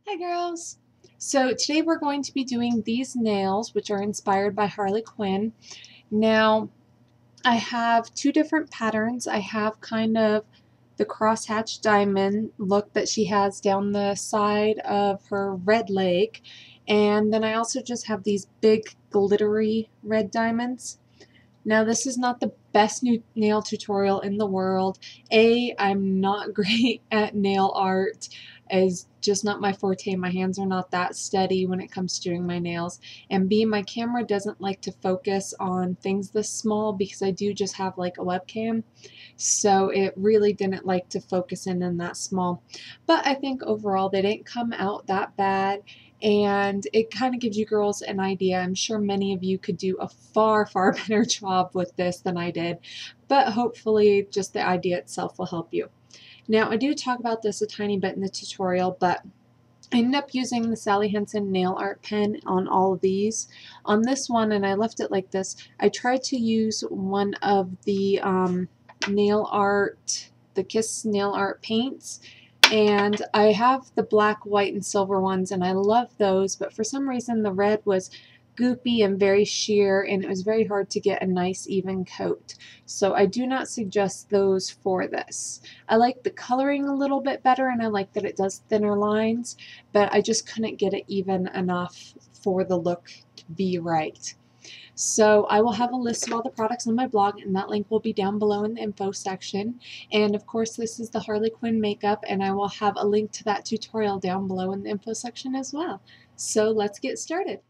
Hi girls! So today we're going to be doing these nails, which are inspired by Harley Quinn. Now I have two different patterns. I have kind of the crosshatch diamond look that she has down the side of her red leg, and then I also just have these big glittery red diamonds. Now this is not the best new nail tutorial in the world. I'm not great at nail art. It's just not my forte. My hands are not that steady when it comes to doing my nails. And B, my camera doesn't like to focus on things this small because I do just have like a webcam. So it really didn't like to focus in that small. But I think overall they didn't come out that bad, and it kind of gives you girls an idea. I'm sure many of you could do a far better job with this than I did, but hopefully just the idea itself will help you. Now I do talk about this a tiny bit in the tutorial, but I ended up using the Sally Hansen nail art pen on all of these. On this one, and I left it like this, I tried to use one of the the Kiss nail art paints, and I have the black, white, and silver ones, and I love those, but for some reason the red was goopy and very sheer, and it was very hard to get a nice even coat. So I do not suggest those for this. I like the coloring a little bit better, and I like that it does thinner lines, but I just couldn't get it even enough for the look to be right. So I will have a list of all the products on my blog, and that link will be down below in the info section. And of course, this is the Harley Quinn makeup, and I will have a link to that tutorial down below in the info section as well. So let's get started.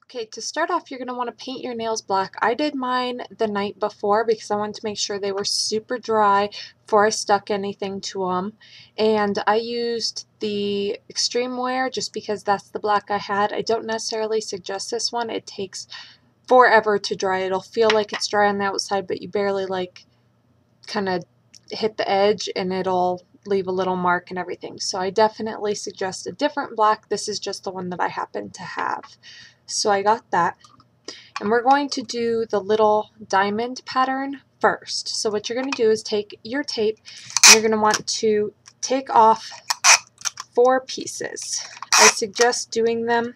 Okay, to start off, you're going to want to paint your nails black. I did mine the night before because I wanted to make sure they were super dry before I stuck anything to them. And I used the Extreme Wear just because that's the black I had. I don't necessarily suggest this one. It takes forever to dry. It'll feel like it's dry on the outside, but you barely like kind of hit the edge and it'll leave a little mark and everything. So I definitely suggest a different black. This is just the one that I happen to have. So I got that. And we're going to do the little diamond pattern first. So what you're going to do is take your tape and you're going to want to take off 4 pieces. I suggest doing them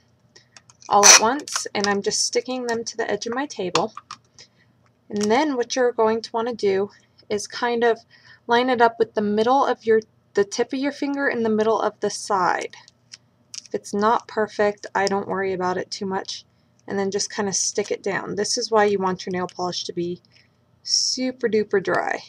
all at once, and I'm just sticking them to the edge of my table. And then what you're going to want to do is kind of line it up with the middle of the tip of your finger in the middle of the side. If it's not perfect, I don't worry about it too much. And then just kind of stick it down. This is why you want your nail polish to be super duper dry.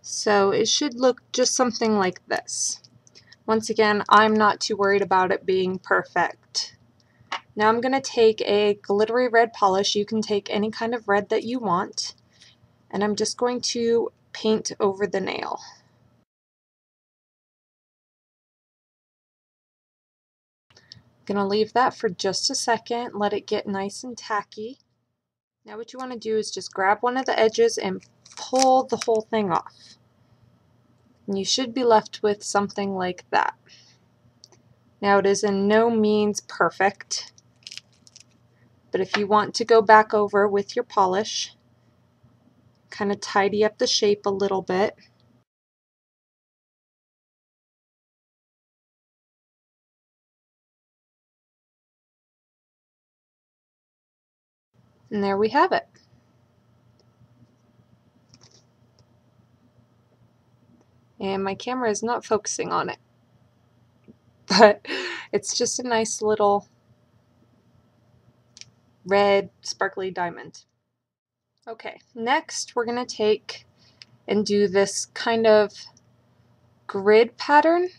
So it should look just something like this. Once again, I'm not too worried about it being perfect. Now I'm going to take a glittery red polish. You can take any kind of red that you want. And I'm just going to paint over the nail. I'm going to leave that for just a second, let it get nice and tacky. Now what you want to do is just grab one of the edges and pull the whole thing off. And you should be left with something like that. Now it is in no means perfect, but if you want to go back over with your polish, kind of tidy up the shape a little bit. And there we have it. And my camera is not focusing on it, but it's just a nice little red sparkly diamond. Okay, next we're going to take and do this kind of grid pattern.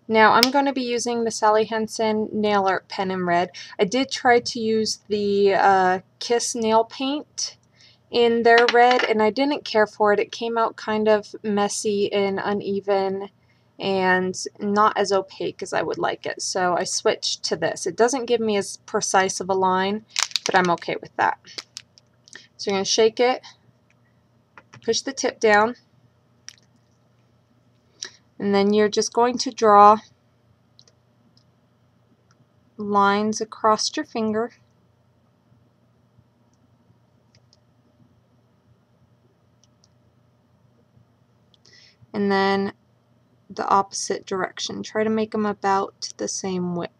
Now I'm going to be using the Sally Hansen nail art pen in red. I did try to use the Kiss nail paint in their red, and I didn't care for it. It came out kind of messy and uneven and not as opaque as I would like it. So I switched to this. It doesn't give me as precise of a line, but I'm okay with that. So you're going to shake it, push the tip down, and then you're just going to draw lines across your finger. And then the opposite direction. Try to make them about the same width.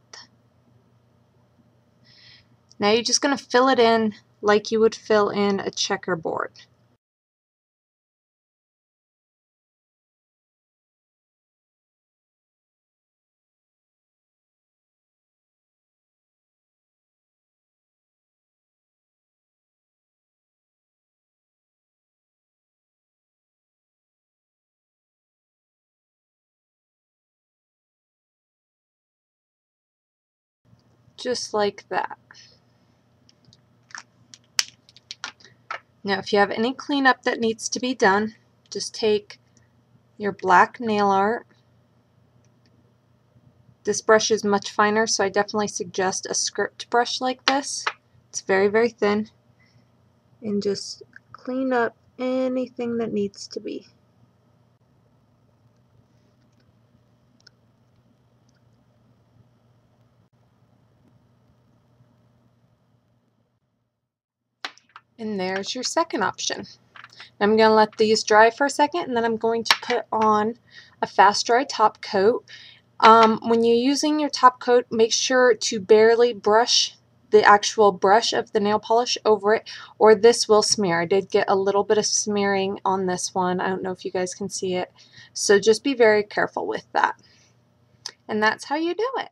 Now you're just going to fill it in like you would fill in a checkerboard. Just like that. Now if you have any cleanup that needs to be done, just take your black nail art. This brush is much finer, so I definitely suggest a script brush like this. It's very, very thin. And just clean up anything that needs to be. And there's your second option. I'm going to let these dry for a second, and then I'm going to put on a fast dry top coat. When you're using your top coat, make sure to barely brush the actual brush of the nail polish over it, or this will smear. I did get a little bit of smearing on this one. I don't know if you guys can see it. So just be very careful with that. And that's how you do it.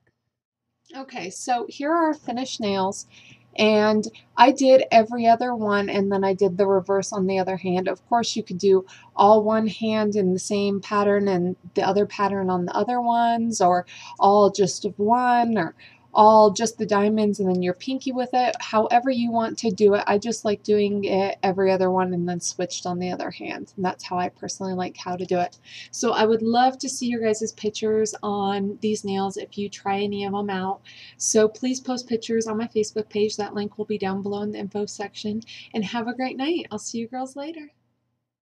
Okay, so here are our finished nails. And I did every other one, and then I did the reverse on the other hand. Of course, you could do all one hand in the same pattern and the other pattern on the other ones, or all just of one, or all just the diamonds and then your pinky with it. However you want to do it. I just like doing it every other one and then switched on the other hand. And that's how I personally like how to do it. So I would love to see your guys' pictures on these nails if you try any of them out. So please post pictures on my Facebook page. That link will be down below in the info section. And have a great night. I'll see you girls later.